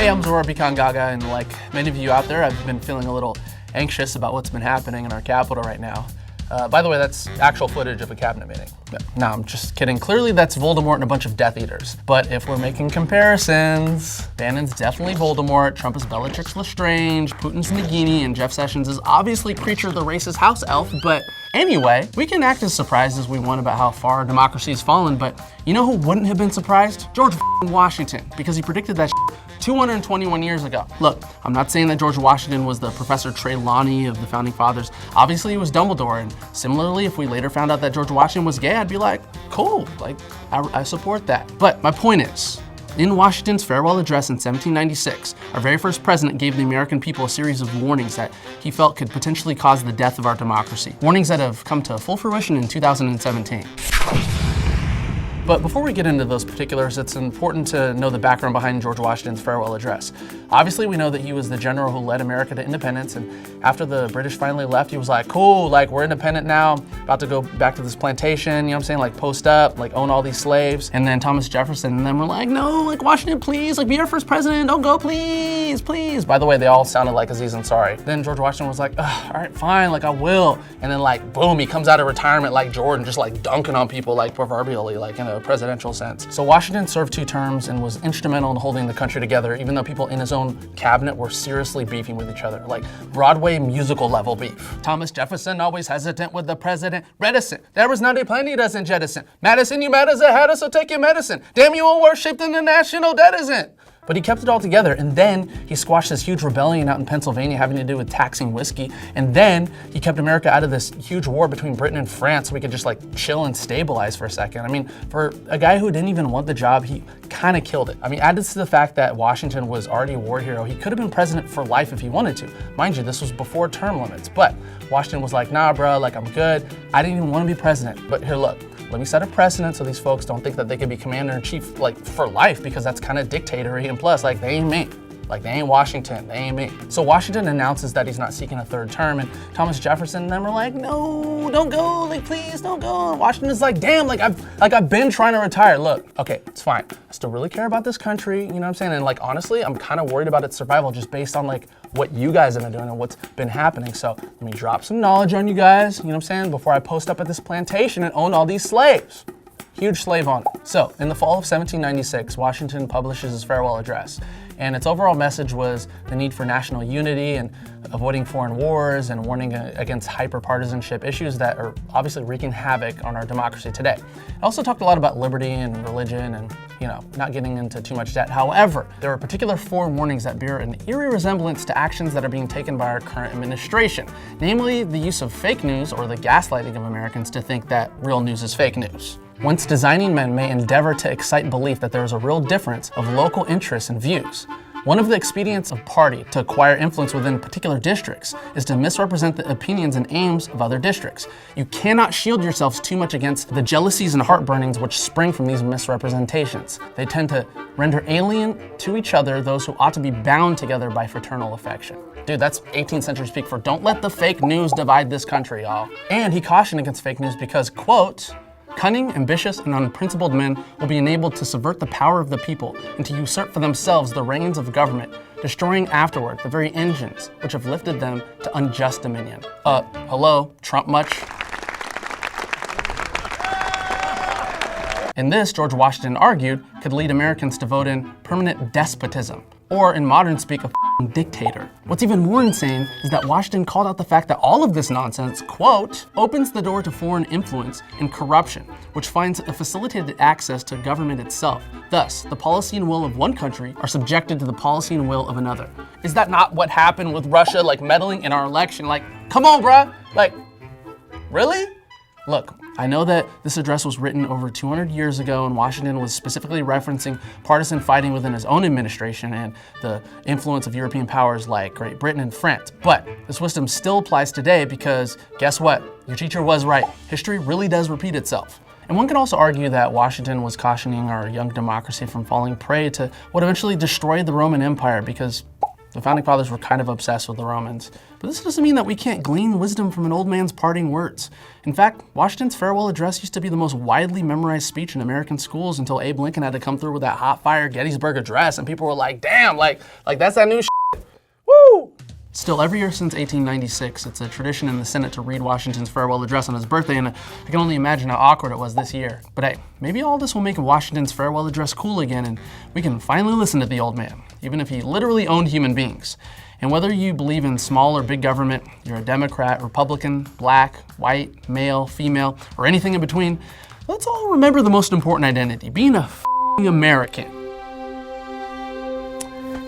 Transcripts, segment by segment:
Hey, I'm Zora Pecan Gaga, and like many of you out there, I've been feeling a little anxious about what's been happening in our capital right now. By the way, that's actual footage of a cabinet meeting. No, I'm just kidding. Clearly that's Voldemort and a bunch of Death Eaters. But if we're making comparisons, Bannon's definitely Voldemort, Trump is Bellatrix Lestrange, Putin's Nagini, and Jeff Sessions is obviously Kreacher the racist house elf. But anyway, we can act as surprised as we want about how far democracy's fallen, but you know who wouldn't have been surprised? George Washington, because he predicted that 221 years ago. Look, I'm not saying that George Washington was the Professor Trelawney of the Founding Fathers. Obviously, he was Dumbledore, and similarly, if we later found out that George Washington was gay, I'd be like, cool, like, I support that. But my point is, in Washington's farewell address in 1796, our very first president gave the American people a series of warnings that he felt could potentially cause the death of our democracy. Warnings that have come to full fruition in 2017. But before we get into those particulars, it's important to know the background behind George Washington's farewell address. Obviously, we know that he was the general who led America to independence, and after the British finally left, he was like, cool, like, we're independent now, about to go back to this plantation, you know what I'm saying, like, post up, like, own all these slaves. And then Thomas Jefferson and them were like, no, like, Washington, please, like, be our first president, don't go, please, please. By the way, they all sounded like Aziz Ansari. Then George Washington was like, all right, fine, like, I will. And then, like, boom, he comes out of retirement like Jordan, just, like, dunking on people, like, proverbially, like, in a presidential sense. So Washington served 2 terms and was instrumental in holding the country together, even though people in his own cabinet were seriously beefing with each other, like Broadway musical level beef. Thomas Jefferson always hesitant with the president, reticent. There was not a plane he doesn't jettison. Madison, you mad as a hatter, so take your medicine. Damn, you all worship than the national debt isn't. But he kept it all together, and then he squashed this huge rebellion out in Pennsylvania having to do with taxing whiskey, and then he kept America out of this huge war between Britain and France so we could just like chill and stabilize for a second. I mean, for a guy who didn't even want the job, he kind of killed it. I mean, added to the fact that Washington was already a war hero, he could have been president for life if he wanted to. Mind you, this was before term limits, but Washington was like, nah, bro, like, I'm good. I didn't even want to be president, but here, look. Let me set a precedent so these folks don't think that they can be commander-in-chief like for life, because that's kind of dictatory, and plus, like, they ain't me. Like, they ain't Washington, they ain't me. So Washington announces that he's not seeking a 3rd term, and Thomas Jefferson and them are like, no, don't go, like, please don't go. And Washington's like, damn, like I've been trying to retire. Look, okay, it's fine. I still really care about this country, you know what I'm saying? And like, honestly, I'm kind of worried about its survival just based on like what you guys have been doing and what's been happening. So let me drop some knowledge on you guys, you know what I'm saying, before I post up at this plantation and own all these slaves. Huge slave owner. So, in the fall of 1796, Washington publishes his farewell address, and its overall message was the need for national unity and avoiding foreign wars and warning against hyper-partisanship, issues that are obviously wreaking havoc on our democracy today. It also talked a lot about liberty and religion and, you know, not getting into too much debt. However, there are particular 4 warnings that bear an eerie resemblance to actions that are being taken by our current administration, namely the use of fake news or the gaslighting of Americans to think that real news is fake news. Once designing men may endeavor to excite belief that there is a real difference of local interests and views. One of the expedients of party to acquire influence within particular districts is to misrepresent the opinions and aims of other districts. You cannot shield yourselves too much against the jealousies and heartburnings which spring from these misrepresentations. They tend to render alien to each other those who ought to be bound together by fraternal affection. Dude, that's 18th century speak for don't let the fake news divide this country, y'all. And he cautioned against fake news because, quote, cunning, ambitious, and unprincipled men will be enabled to subvert the power of the people and to usurp for themselves the reins of government, destroying afterward the very engines which have lifted them to unjust dominion. Hello, Trump much? And this, George Washington argued, could lead Americans to vote in permanent despotism, or in modern speak, a dictator. What's even more insane is that Washington called out the fact that all of this nonsense, quote, opens the door to foreign influence and corruption, which finds a facilitated access to government itself. Thus, the policy and will of one country are subjected to the policy and will of another. Is that not what happened with Russia, like meddling in our election? Like, come on, bruh, like, really? Look, I know that this address was written over 200 years ago, and Washington was specifically referencing partisan fighting within his own administration and the influence of European powers like Great Britain and France. But this wisdom still applies today because guess what? Your teacher was right. History really does repeat itself. And one could also argue that Washington was cautioning our young democracy from falling prey to what eventually destroyed the Roman Empire because The Founding Fathers were kind of obsessed with the Romans. But this doesn't mean that we can't glean wisdom from an old man's parting words. In fact, Washington's farewell address used to be the most widely memorized speech in American schools until Abe Lincoln had to come through with that hot fire Gettysburg Address, and people were like, damn, like that's that new shit. Woo! Still, every year since 1896, it's a tradition in the Senate to read Washington's farewell address on his birthday, and I can only imagine how awkward it was this year. But hey, maybe all this will make Washington's farewell address cool again, and we can finally listen to the old man, even if he literally owned human beings. And whether you believe in small or big government, you're a Democrat, Republican, black, white, male, female, or anything in between, let's all remember the most important identity, being a f***ing American.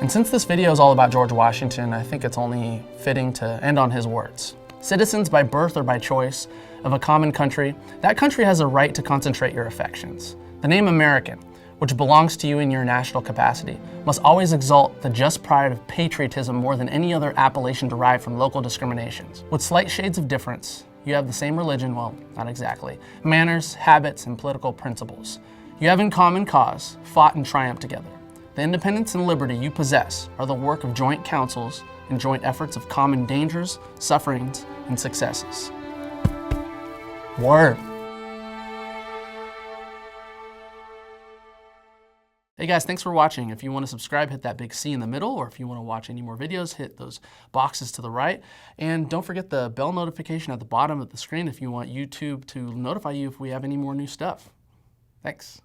And since this video is all about George Washington, I think it's only fitting to end on his words. Citizens by birth or by choice of a common country, that country has a right to concentrate your affections. The name American, which belongs to you in your national capacity, must always exalt the just pride of patriotism more than any other appellation derived from local discriminations. With slight shades of difference, you have the same religion, well, not exactly, manners, habits, and political principles. You have in common cause fought and triumphed together. The independence and liberty you possess are the work of joint councils and joint efforts of common dangers, sufferings, and successes. Word. Hey guys, thanks for watching. If you want to subscribe, hit that big C in the middle, or if you want to watch any more videos, hit those boxes to the right. And don't forget the bell notification at the bottom of the screen if you want YouTube to notify you if we have any more new stuff. Thanks.